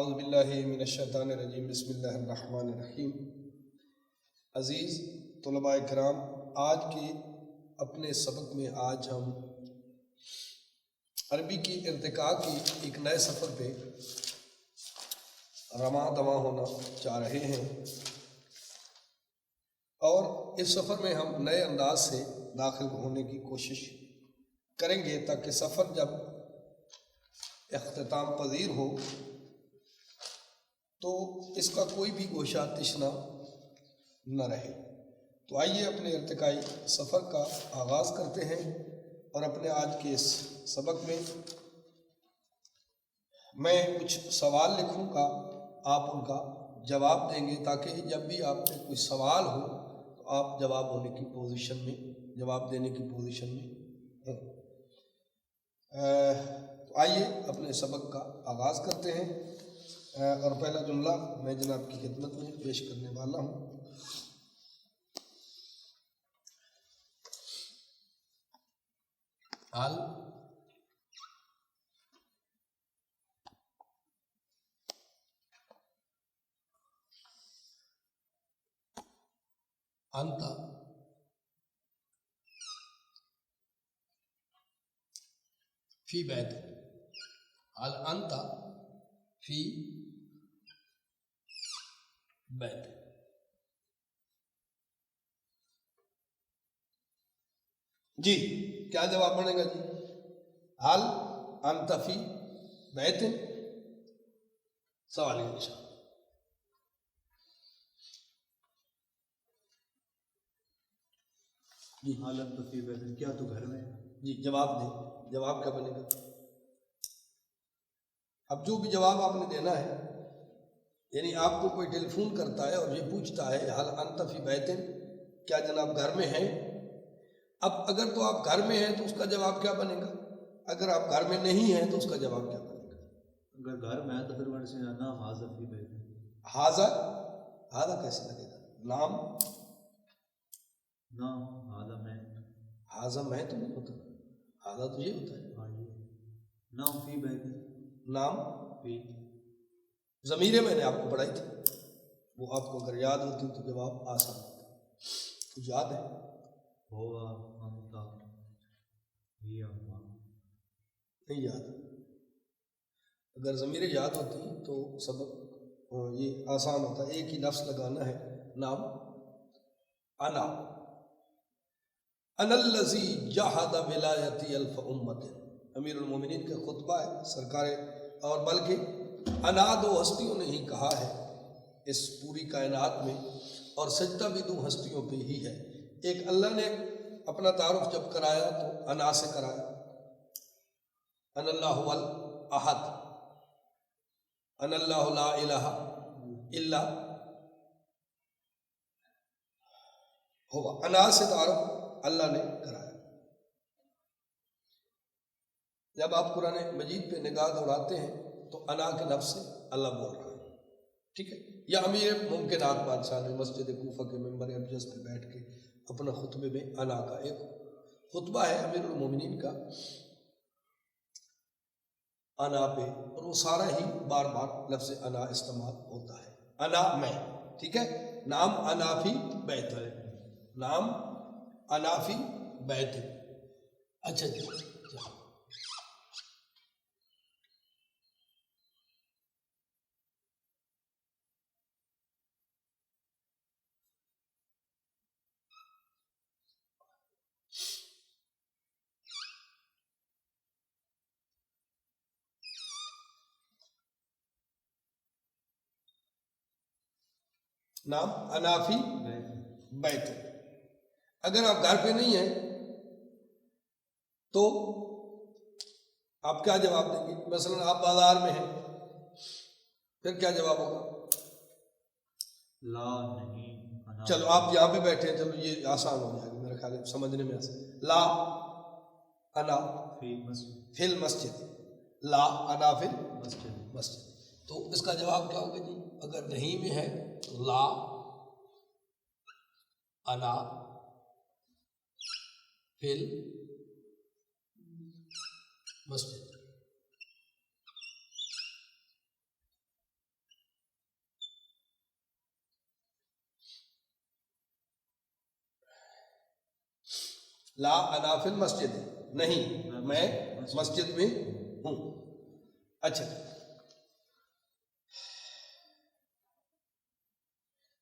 اعوذ باللہ من الشیطان الرجیم بسم اللہ الرحمن الرحیم۔ عزیز طلباء کرام، آج کے اپنے سبق میں آج ہم عربی کی ارتقاء کی ایک نئے سفر پہ رواں دواں ہونا چاہ رہے ہیں، اور اس سفر میں ہم نئے انداز سے داخل ہونے کی کوشش کریں گے تاکہ سفر جب اختتام پذیر ہو تو اس کا کوئی بھی گوشہ تشنا نہ رہے۔ تو آئیے اپنے ارتقائی سفر کا آغاز کرتے ہیں، اور اپنے آج کے اس سبق میں کچھ سوال لکھوں گا، آپ ان کا جواب دیں گے تاکہ جب بھی آپ پہ کوئی سوال ہو تو آپ جواب دینے کی پوزیشن میں ہوں۔ تو آئیے اپنے سبق کا آغاز کرتے ہیں، اور پہلا جملہ میں جناب کی خدمت میں پیش کرنے والا ہوں۔ حال انت فی بیت، حال انت فی بیت۔ جی کیا جواب بنے گا جی؟ حال انت فی بیت، سوالی نشان۔ جی حال انت فی بیت، کیا تو گھر میں ہے؟ جی جواب دیں، جواب کیا بنے گا؟ اب جو بھی جواب آپ نے دینا ہے، یعنی آپ کو کوئی ٹیلی فون کرتا ہے اور یہ پوچھتا ہے حال انت فی بیت، کیا جناب گھر میں ہیں؟ اب اگر تو آپ گھر میں ہیں تو اس کا جواب کیا بنے گا؟ اگر آپ گھر میں نہیں ہیں تو اس کا جواب کیا بنے گا؟ اگر گھر میں ہے تو پھر ورڈ سے نا حاضر فی بیت۔ حاضر کیسے لگے گا؟ نام نا حاضر میں، حاضر میں تو نہیں ہوتا، حاضر تو یہ ہوتا ہے۔ ہاں یہ نام فی بیت، نام فی ضمیریں میں نے آپ کو پڑھائی تھی، وہ آپ کو اگر یاد ہوتی تو جواب آسان ہوتا۔ کچھ یاد ہے؟ ہوا انتا ہی ہوا، نہیں یاد؟ اگر ضمیریں یاد ہوتی تو سبق یہ آسان ہوتا۔ ایک ہی لفظ لگانا ہے، نام انا الذی جہد ولایتی الف امت، امیر المومنین کا خطبہ ہے سرکار، اور بلکہ انا دو ہستیوں نے ہی کہا ہے اس پوری کائنات میں، اور سجدہ بھی دو ہستیوں پہ ہی ہے۔ ایک اللہ نے اپنا تعارف جب کرایا تو انا سے کرایا، ان اللہ الاحد، ان اللہ لا الہ الا ہوا، انا سے تعارف اللہ نے کرایا۔ جب آپ قرآن مجید پہ نگاہ دوڑاتے ہیں تو انا کے لفظ سے اللہ بول رہا ہے، ٹھیک ہے؟ یا امیر ممکنات بادشاہ نے مسجد کوفہ کے ممبر ابجد پہ بیٹھ کے اپنا خطبے میں انا کا ایک خطبہ ہے امیر المومنین کا انا پہ، اور وہ سارا ہی بار بار لفظ انا استعمال ہوتا ہے۔ انا میں، ٹھیک ہے؟ نام انا فی بیت، نام انا فی بیت۔ اچھا جی، نام انا فی بیت۔ اگر آپ گھر پہ نہیں ہیں تو آپ کیا جواب دیں گے؟ مثلا آپ بازار میں ہیں، پھر کیا جواب ہوگا؟ لا نہیں انا، چلو آپ یہاں پہ بیٹھے ہیں، چلو یہ آسان ہو جائے گا میرا خیال ہے، سمجھنے میں آسان۔ لا انا فی مسجد، فی المسجد، لا انا فی مسجد، المسجد۔ تو اس کا جواب کیا ہوگا جی؟ اگر نہیں میں ہے تو لا انا فی المسجد۔ لا انا فی المسجد، نہیں میں مسجد میں ہوں. اچھا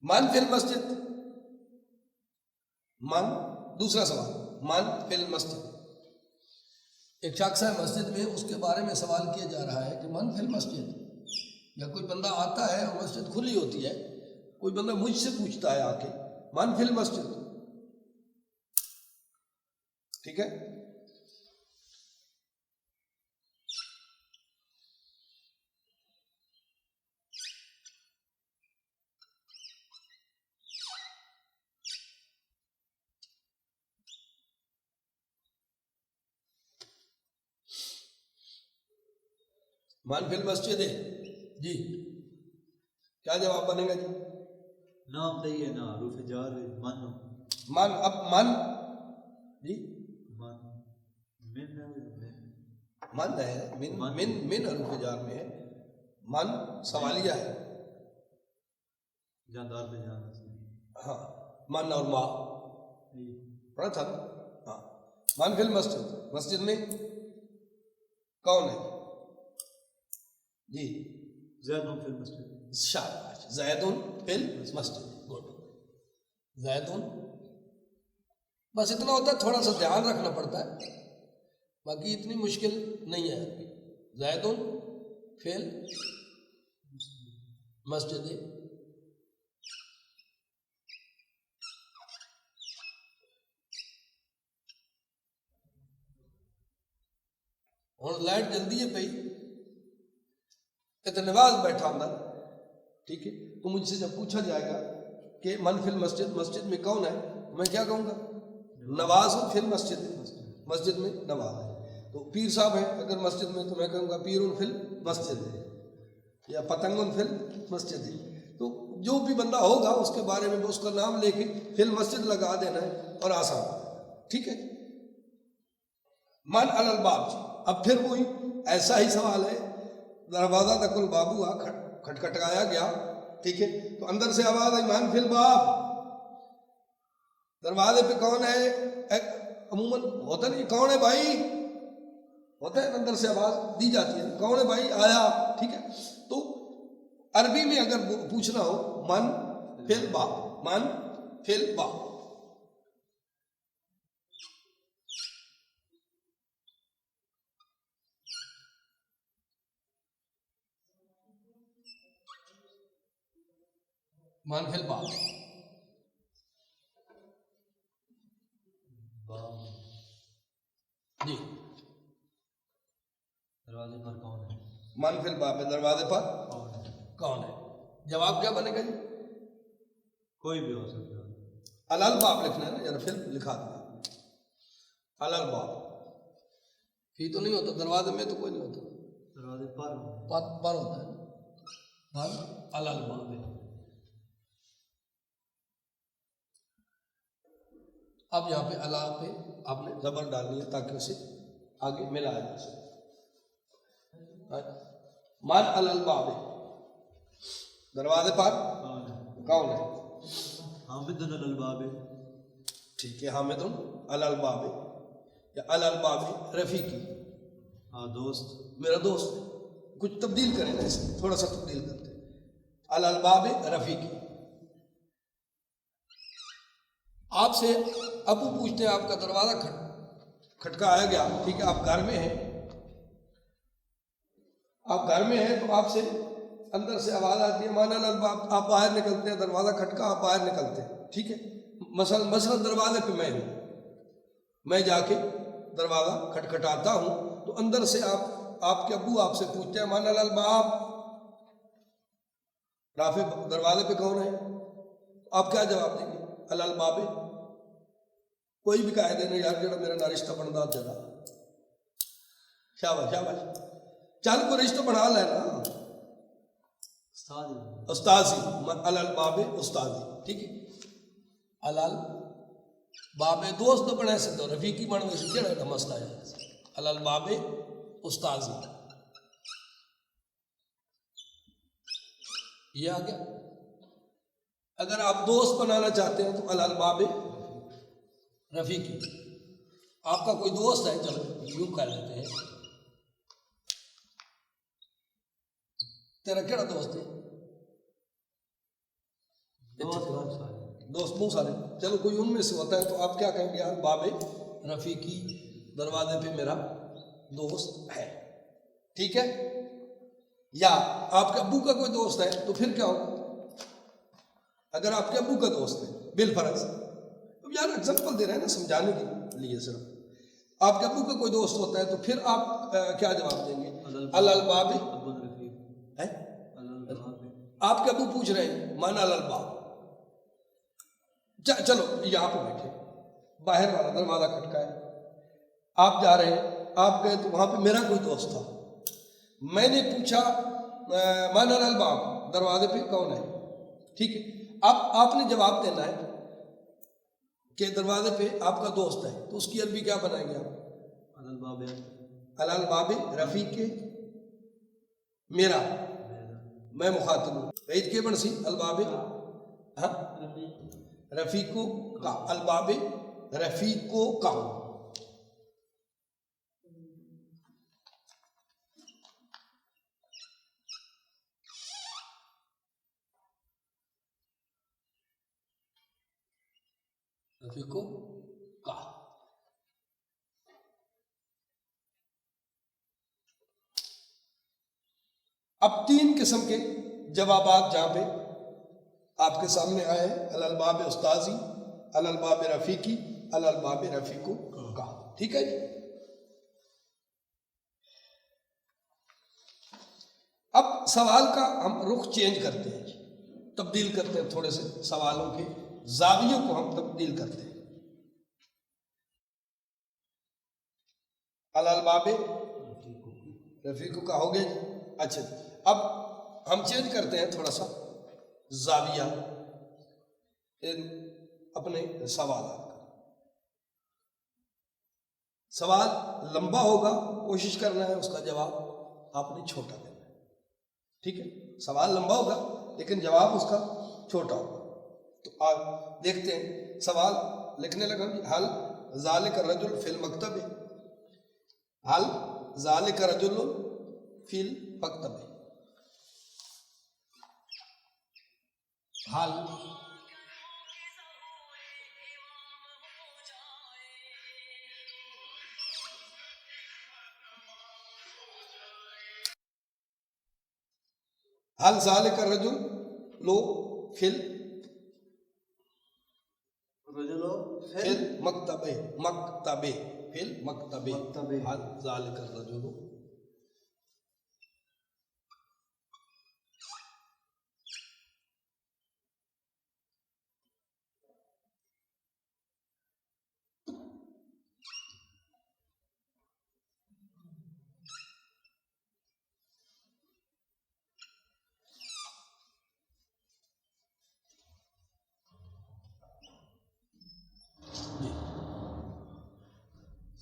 من فی المسجد، من، دوسرا سوال، من فی المسجد. ایک شخص ہے مسجد میں، اس کے بارے میں سوال کیا جا رہا ہے کہ من فی المسجد، یا کوئی بندہ آتا ہے اور مسجد کھلی ہوتی ہے، کوئی بندہ مجھ سے پوچھتا ہے آ کے من فی المسجد، ٹھیک ہے. من فی المسجد ہے جی، کیا جواب بنے گا جی؟ نام دئیے نا، حروف جار من. من، اب من جی من من من ہے، من من. من من حروف جار میں ہے. من سوالیہ ہے، جاندار پہ جانا سے. ہاں من اور ما پڑھا تھا نا. ہاں من فی المسجد، مسجد میں کون ہے جی؟ زید فی المسجد. شاباش، زید فی المسجد، گڈ. زید، بس اتنا ہوتا ہے، تھوڑا سا دھیان رکھنا پڑتا ہے، باقی اتنی مشکل نہیں ہے. زید فی المسجد. ہوں لائٹ جلدی ہے پئی، نواز بیٹھا اندر، ٹھیک ہے، تو مجھ سے جب پوچھا جائے گا کہ من فی المسجد، مسجد میں کون ہے، میں کیا کہوں گا؟ نواز فی المسجد، مسجد میں نواز ہے. تو پیر صاحب ہیں اگر مسجد میں، تو میں کہوں گا پیر فی المسجد ہے، یا پتنگ فی المسجد ہے. تو جو بھی بندہ ہوگا اس کے بارے میں اس کا نام لے کے فی المسجد لگا دینا ہے اور آسان، ٹھیک ہے. من علی الباب، اب پھر وہی ایسا ہی سوال ہے. دروازہ تک البابو کھٹکھٹایا گیا، ٹھیک ہے، تو اندر سے آواز آئی من فی الباب. دروازے پہ کون ہے؟ عموماً ہوتا نہیں کون ہے بھائی، ہوتا ہے اندر سے آواز دی جاتی ہے کون ہے بھائی آیا، ٹھیک ہے. تو عربی میں اگر پوچھنا ہو من فی الباب، من فی الباب. من فی الباب، جی دروازے پر کون ہے؟ من فی الباب، دروازے پر کون ہے؟ کون ہے. جواب کیا بنے گا جی؟ کوئی بھی ہو سکتا ہے. علی الباب لکھنا ہے نا، یا پھر لکھا دیا علی الباب. فی تو نہیں ہوتا دروازے میں، تو کوئی نہیں ہوتا، دروازے پر پر ہوتا ہے پر علی الباب. اب یہاں پہ علی پہ آپ نے زبر ڈالنی ہے تاکہ اسے آگے ملایا جا سکے. من علی الباب، دروازے پر کون ہے؟ حامد علی الباب. ٹھیک ہے، حامد علی الباب، یا علی الباب رفیقی، ہاں دوست، میرا دوست. کچھ تبدیل کریں نا، اس میں تھوڑا سا تبدیل کرتے ہیں. علی الباب رفیقی. آپ سے ابو پوچھتے ہیں آپ کا دروازہ کھٹکایا گیا، ٹھیک ہے، آپ گھر میں ہیں، آپ گھر میں ہیں، تو آپ سے اندر سے آواز آتی ہے مان علی الباب، آپ باہر نکلتے ہیں، دروازہ کھٹکا، آپ باہر نکلتے ہیں، ٹھیک ہے. مثلا دروازے پہ میں ہوں، میں جا کے دروازہ کھٹکھٹاتا ہوں، تو اندر سے آپ کے ابو آپ سے پوچھتے ہیں مان علی الباب، رافع دروازے پہ کون ہے؟ آپ کیا جواب دیں گے؟ علی الباب. کوئی بھی کہہ دینا یار جڑا میرا نہ رشتہ بنتا چلا، شاباش شاباش، چل کو رشتہ بنا لینا، استاذی، علی الباب استاذی، ٹھیک ہے. علی الباب دوست تو بنے سے تو رفیقی بن گئے، کہڑا کا مسئلہ ہے. علی الباب استاذی، یہ آ گیا. اگر آپ دوست بنانا چاہتے ہیں تو علی الباب رفیقی. آپ کا کوئی دوست ہے, چلو یوں کہہ لیتے ہیں, تیرا کیڑا دوست ہے؟ دوست بہت سارے, چلو کوئی ان میں سے ہوتا ہے, تو آپ کیا کہیں گے؟ یار باب رفیقی دروازے پہ میرا دوست ہے, ٹھیک ہے. یا آپ کے ابو کا کوئی دوست ہے تو پھر کیا ہوگا؟ اگر آپ کے ابو کا دوست ہے بالفرض, اب یار ایگزامپل دے رہے ہیں نا سمجھانے کے لیے صرف, آپ کے ابو کا کوئی دوست ہوتا ہے تو پھر آپ کیا جواب دیں گے؟ الالباب. آپ کے ابو پوچھ رہے ہیں مان الالباب. چلو یہاں پہ بیٹھے, باہر والا دروازہ کھٹکا ہے, آپ جا رہے ہیں, آپ گئے تو وہاں پہ میرا کوئی دوست تھا, میں نے پوچھا مان الالباب, دروازے پہ کون ہے, ٹھیک ہے. اب آپ نے جواب دینا ہے کہ دروازے پہ آپ کا دوست ہے, تو اس کی عربی کیا بنائیں گے آپ؟ الالباب رفیق کے میرا, میں مخاطب ہوں, عید کے بن سی الباب ہاں رفیقو کا, الباب رفیقو کا. رفیقو کا. اب تین قسم کے جوابات جہاں پہ آپ کے سامنے آئے ہیں, الالباب استاذی, الالباب رفیقی, الالباب رفیقو کا, ٹھیک ہے جی. اب سوال کا ہم رخ چینج کرتے ہیں جی, تبدیل کرتے ہیں, تھوڑے سے سوالوں کے زاویوں کو ہم تبدیل کرتے ہیں. الالباب رفیقو کا ہو گیا جی. اچھا, اب ہم چینج کرتے ہیں تھوڑا سا زاویہ اپنے سوالات کا. سوال لمبا ہوگا, کوشش کرنا ہے اس کا جواب آپ نے چھوٹا دینا ہے, ٹھیک ہے. سوال لمبا ہوگا لیکن جواب اس کا چھوٹا ہوگا. تو آپ دیکھتے ہیں, سوال لکھنے لگا, حل ذالک الرجل فی المکتب, حل ذالک الرجل فی المکتب, حل حل ذالک الرجل لو فی المکتب, مکتب فی المکتب, حل ذالک الرجل.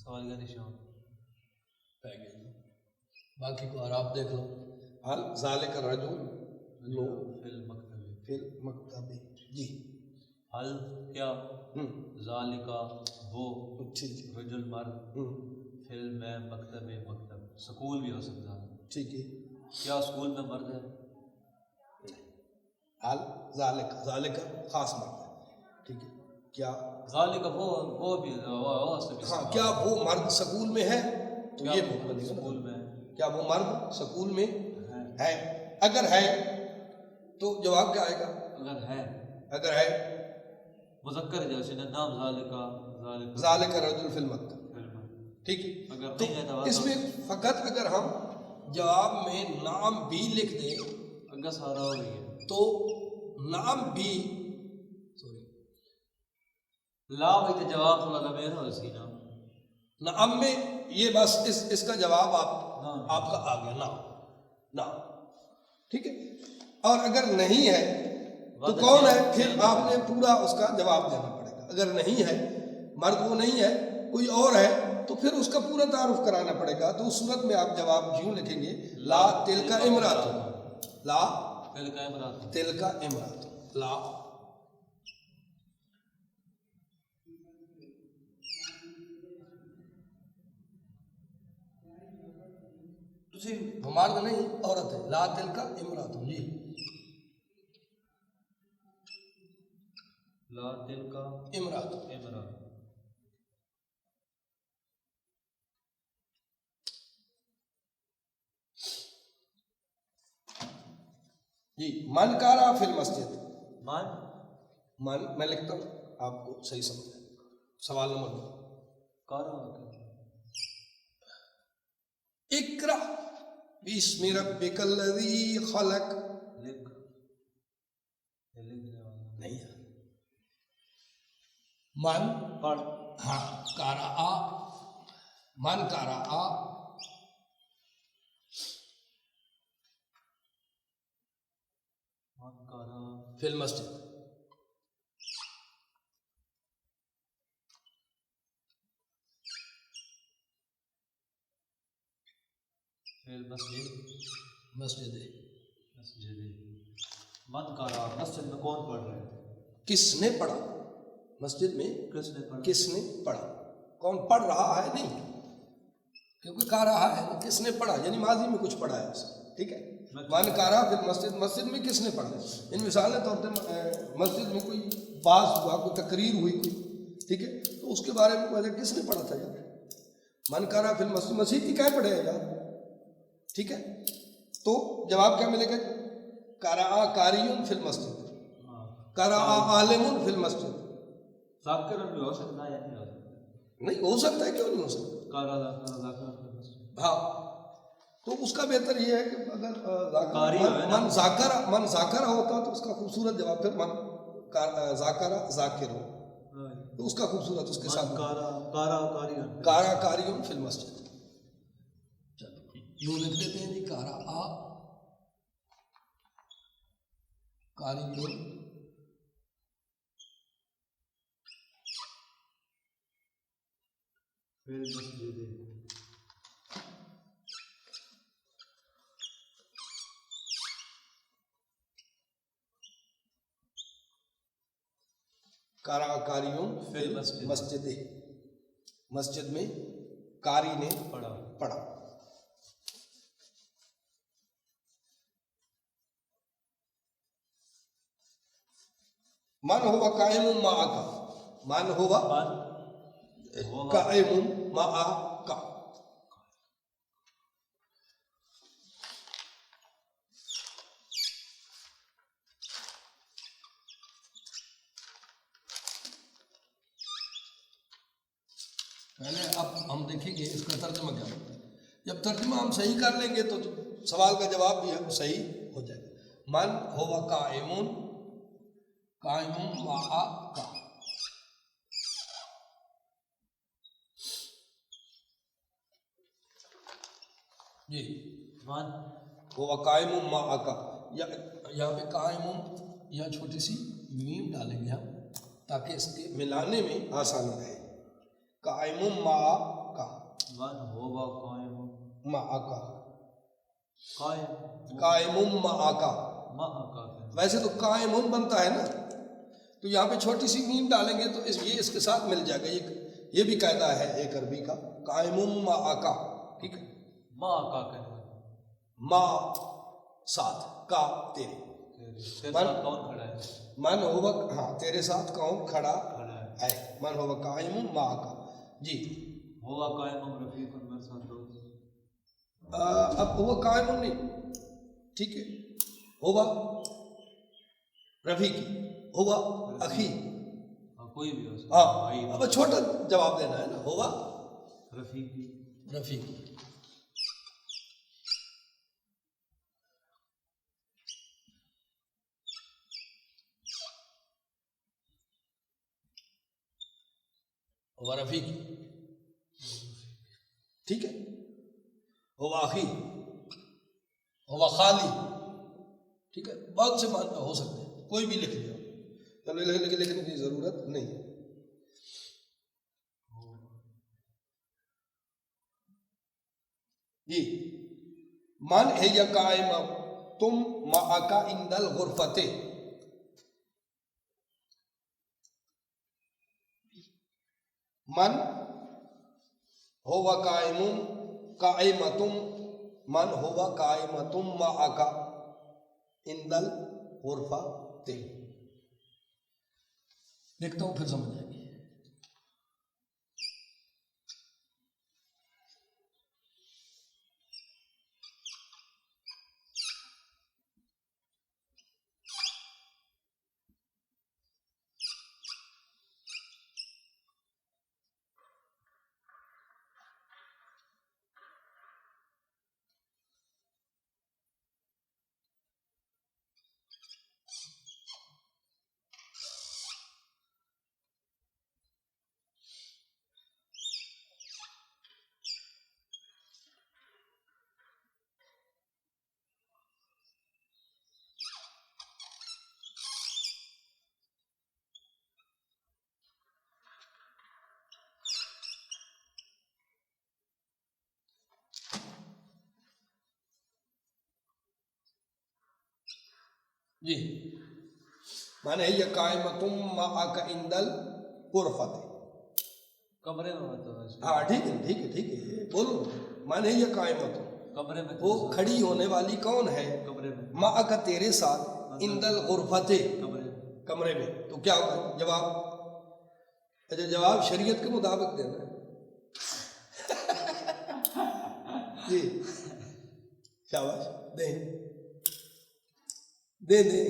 سوال کا نشان رہ گیا جی, باقی کو اور آپ دیکھ لو. حل ذالک الرجل لو فی المکتب جی. حل کیا, ذالکا وہ, رجل مرد, فل میں مکتب مکتب, سکول بھی ہو سکتا ہے, ٹھیک ہے. کیا سکول میں مرد ہے؟ حل ذالک, ذالک خاص مرد ہے, ٹھیک ہے. کیا ذالکا وہ بھی ہاں, کیا وہ مرد سکول میں ہے, تو یہ بنے گا سکول میں, کیا وہ مرد سکول میں ہے. اگر ہے تو جواب کیا آئے گا؟ اگر ہے, اگر ہے مذکر جیسے نام ذالکا, ذالک الرجل فی المکتب, ٹھیک ہے. اگر تو نہیں ہے تو اس میں فقط اگر ہم جواب میں نام بھی لکھ دیں, اگر سارا ہو گئی ہے تو نام بھی لا بھی تو جواب تھوڑا ضمیر ہو سی نا, نام میں یہ بس اس کا جواب آپ کا آ گیا نام, ٹھیک ہے. اور اگر نہیں ہے تو کون ہے, پھر آپ نے پورا اس کا جواب دینا پڑے گا. اگر نہیں ہے, مرد وہ نہیں ہے, کوئی اور ہے, تو پھر اس کا پورا تعارف کرانا پڑے گا. تو اس صورت میں آپ جواب یوں لکھیں گے, لا تلک امرات, لا تلک امرات, لا وہ مرد نہیں عورت ہے. لا تلک امرات. جی لا تلک امرات. امرات. جی من کارا فی المسجد. من من میں لکھتا ہوں آپ کو صحیح سمجھ. سوال نمبر 2 کارا اقرا بسم ربک الذی خلق. لکھ لکھنے والا نہیں من پڑھ. ہاں کارا من کارا من کارا فی المسجد. فی المسجد. مسجد مسجد. من کارا مسجد میں کون پڑھ رہا ہے؟ کس نے پڑھا؟ مسجد میں کس نے پڑھا؟ کس نے پڑھا؟ کون پڑھ رہا ہے؟ نہیں، کیونکہ کہہ رہا ہے کس نے پڑھا یعنی ماضی میں کچھ پڑھا ہے اس نے. ٹھیک ہے. من کارا پھر مسجد. مسجد میں کس نے پڑھا؟ ان مثالیں طور پہ مسجد میں کوئی باز ہوا، کوئی تقریر ہوئی کوئی، ٹھیک ہے، تو اس کے بارے میں پہلے کس نے پڑھا تھا یار؟ من کارا پھر مسجد. مسجد کی کیا پڑھے گا یار؟ ٹھیک ہے. تو جواب کیا ملے گا؟ کارا قاریٌ فی المسجد. کارا عالم فی المسجد. ذاکر بھی ہو سکتا ہے یا نہیں ہو سکتا؟ نہیں ہو سکتا ہے، کیوں نہیں ہو سکتا؟ کارا ذاکر فی المسجد. ہاں تو اس کا بہتر یہ ہے کہ اگر قاری ہے نا. من ذاکرہ ہوتا تو اس کا خوبصورت جواب پھر من ذاکرہ ذاکر ہو تو اس کا خوبصورت اس کے ساتھ کارا قاریٌ فی المسجد. یوں لکھ دیتے ہیں جی کارا قاریٌ فی المسجد. کارا قاریٌ فی المسجد. مسجد میں قاری نے پڑھا. من ہوا قائم معک. من ہوا قائم معک. پہلے اب ہم دیکھیں گے اس کا ترجمہ کیا ہوتا ہے. جب ترجمہ ہم صحیح کر لیں گے تو سوال کا جواب بھی صحیح ہو جائے گا. من ہوا قائم معک. جی من ہوا قائم معک. یہاں پہ قائم یا چھوٹی سی میم ڈالیں گے ہم تاکہ اس کے ملانے میں آسانی رہے. قائم معک. من ہوا قائم معک. قائم قائم معک. ویسے تو قائم بنتا ہے نا، تو یہاں پہ چھوٹی سی میم ڈالیں گے تو یہ اس کے ساتھ مل جائے گا. یہ بھی قاعدہ ہے ایک عربی کا. قائم معک. ٹھیک ہے. ماں کا کہنا ما ساتھ کا تیرے. کون کھڑا ہے؟ من ہوا ہاں تیرے ساتھ کون کھڑا ہے. ہے. من ہوا قائم معک. جی ہوا قائم رفیق میرے ساتھ دوست. اب ہوا قائم نہیں، ٹھیک ہے، ہوا رفیقی، ہوا اخی. کوئی بھی ہو سکتا. ہاں اب چھوٹا جواب دینا ہے نا. ہوا رفیقی. رفیقی. ہوا رفیقی، ٹھیک ہے. ہوا اخی، ہوا خالی. ٹھیک ہے. بہت سے معنی ہو سکتے ہیں، کوئی بھی لکھ لیا. چلو لکھنے کی ضرورت نہیں. جی من ہے یا قائم تم معک عند الغرفۃ. من ہوا قائم قائمۃ من ہوا قائمتم معک عند الغرفۃ. دیکھتا ہوں پھر سمجھ آئے گی. جی مانے یہ قائمتم معک عند الغرفۃ. کمرے میں ہوتا ہے. ہاں ٹھیک ہے ٹھیک ہے ٹھیک ہے بولو. مانے یہ قائمتم کمرے میں وہ کھڑی ہونے والی کون ہے کمرے میں معک تیرے ساتھ عند الغرفۃ کمرے میں. کمرے میں. تو کیا ہوگا جواب؟ اچھا جواب شریعت کے مطابق دینا ہے. جی شاباش دیں دے دیں.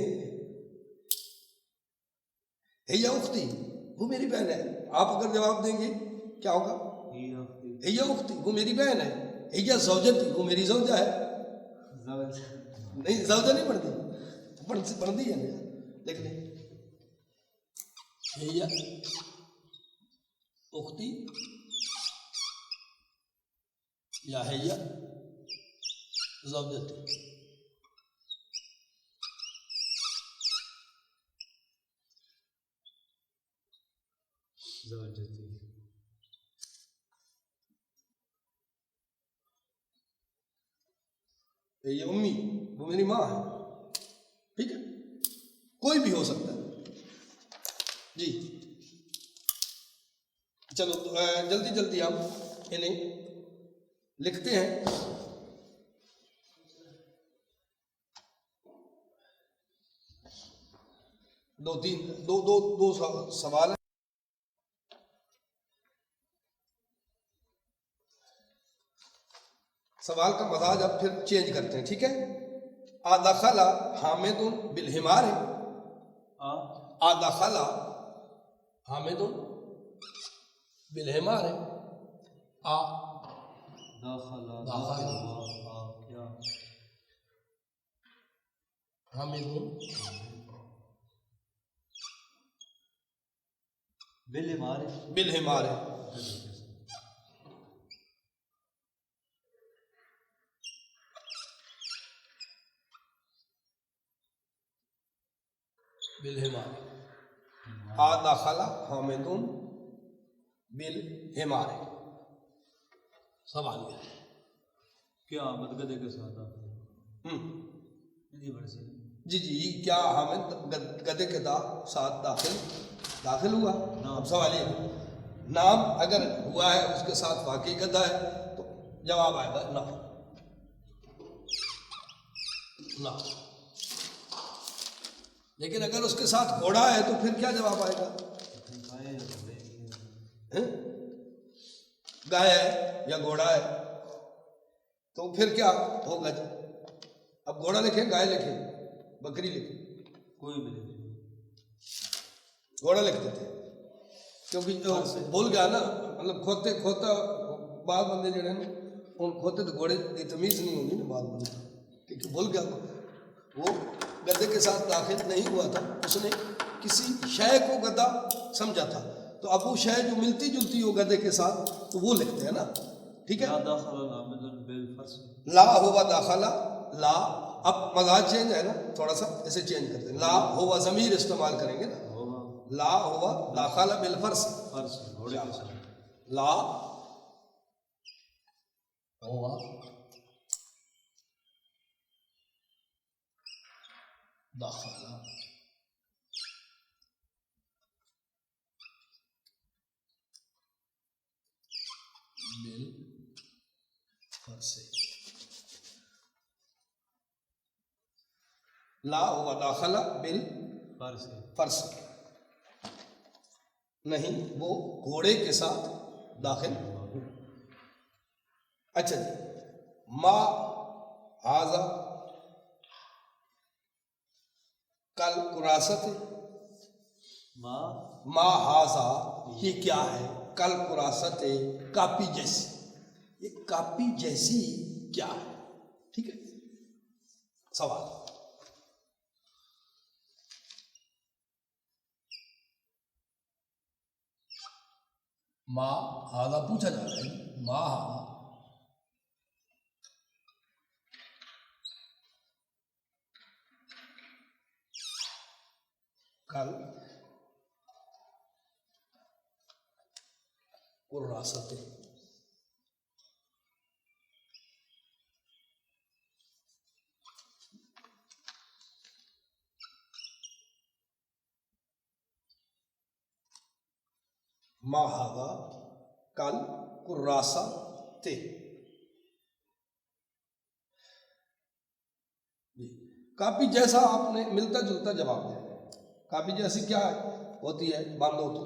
یا اختی وہ میری بہن ہے. آپ اگر جواب دیں گے کیا ہوگا؟ یا اختی وہ میری بہن ہے. یا زوجتی وہ میری زوجہ ہے. نہیں زوجہ نہیں پڑھتی پڑھتی ہے دیکھ لیں. یا اختی یا ہے یا زوجتی. یہ امی وہ میری ماں ہے. ٹھیک ہے کوئی بھی ہو سکتا ہے. جی چلو جلدی جلدی آپ انہیں لکھتے ہیں. دو سوال ہیں. سوال کا مزاج اب پھر چینج کرتے ہیں. ٹھیک ہے. ادخل حامد بالحمار. ادخل حامد بالحمار. حامد بالحمار. بالحمار. ادخل حامد بالحمار. سوال یہ کیا آمد گدے کے ساتھ آتا ہے. جی کیا حامد گدے کے ساتھ داخل ہوا. اب سوال یہ نام اگر ہوا ہے اس کے ساتھ واقعی گدا ہے تو جواب آئے گا نہ. لیکن اگر اس کے ساتھ گھوڑا ہے تو پھر کیا جواب آئے گا؟ گائے ہے یا گھوڑا ہے تو پھر کیا ہوگا؟ اب گھوڑا لکھیں گائے لکھیں بکری لکھیں کوئی بھی نہیں. گھوڑا لکھتے تھے کیونکہ بھول گیا نا. مطلب کھوتا بعض بندے جڑے نا ان کھوتے تو گھوڑے کی تمیز نہیں ہوگی نا بعض بندے کیونکہ بھول گیا وہ گدے کے ساتھ داخل نہیں ہوا تھا. اس نے کسی شے کو گدا سمجھا تھا تو اب وہ شے جو ملتی جلتی ہو گدے کے ساتھ تو وہ لکھتے ہیں نا. ٹھیک ہے. لا ہوا داخلہ لا. اب مزاج چینج ہے نا تھوڑا سا اسے چینج کرتے ہیں. لا ہوا ضمیر استعمال کریں گے نا. لا ہوا داخلہ بالفرس. لا ہوا داخلہ بالفرس. لا و داخلہ بال فرض ہے فرس، نہیں وہ گھوڑے کے ساتھ داخل ہو۔ اچھا جی، ما ہاذا کل قراست، ما ہاذا یہ کیا ہے، کل قراست کاپی جیسی، یہ کاپی جیسی کیا ہے؟ ٹھیک ہے، سوال ما ہاذا پوچھا جا رہا ہے، ما ہاذا کل قراست، ما ہاذا کل قراست، کاپی جیسا آپ نے ملتا جلتا جواب دیا ہے۔ کاپی جیسی کیا ہے ہوتی ہے، باندھو تو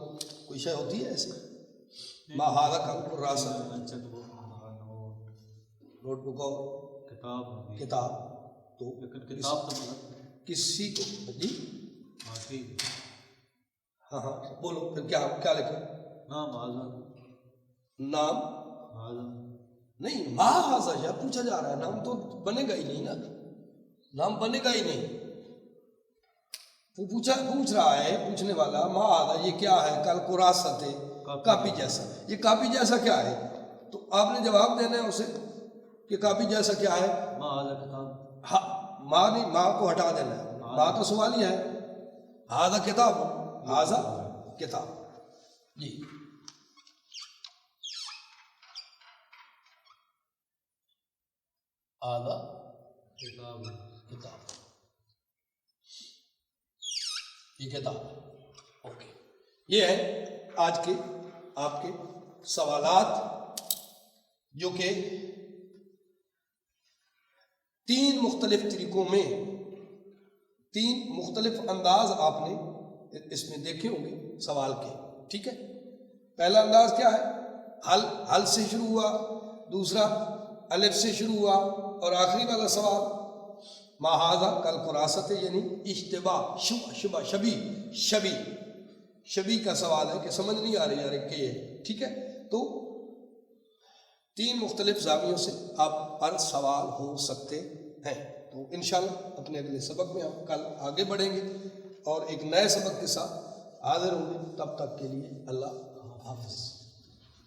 کوئی شے ہوتی ہے ایسے، ما ہاذا کل قراست، نوٹ بک اور کتاب ہوگی، کتاب، تو لیکن کتاب تو مطلب کسی کو جی ہاں ٹھیک، ہاں ہاں بولو پھر کیا کیا لکھا، نام آزا، نام آزا نہیں، ما ہاذا یا پوچھا جا رہا ہے، نام تو بنے گا ہی نہیں نا، نام بنے گا ہی نہیں، وہ پوچھ رہا ہے پوچھنے والا، ما ہاذا یہ کیا ہے، کل قراست کاپی جیسا، یہ کاپی جیسا کیا ہے، تو آپ نے جواب دینا ہے اسے کہ کاپی جیسا کیا ہے، ما آزا کتاب، ہاں ماں نہیں، ماں کو ہٹا دینا ہے، ماں تو سوال ہی ہے، ہاذا کتاب، ہاذا کتاب، جی ہاذا کتاب کتاب، یہ کتاب ہے، اوکے۔ یہ ہے آج کے آپ کے سوالات، جو کہ 3 مختلف طریقوں میں 3 مختلف انداز آپ نے اس میں دیکھے ہوں گے سوال کے، ٹھیک ہے۔ پہلا انداز کیا ہے، حل سے شروع ہوا، دوسرا الف سے شروع ہوا، اور آخری والا سوال ما ہاذا کل قراست، یعنی اشتباہ، شبہ شبی کا سوال ہے کہ سمجھ نہیں آ رہی یار کہ یہ، ٹھیک ہے۔ تو 3 مختلف زاویوں سے آپ ہر سوال ہو سکتے ہیں۔ تو انشاءاللہ اپنے اگلے سبق میں ہم کل آگے بڑھیں گے اور ایک نئے سبق کے ساتھ حاضر ہوں گے، تب تک کے لیے اللہ حافظ۔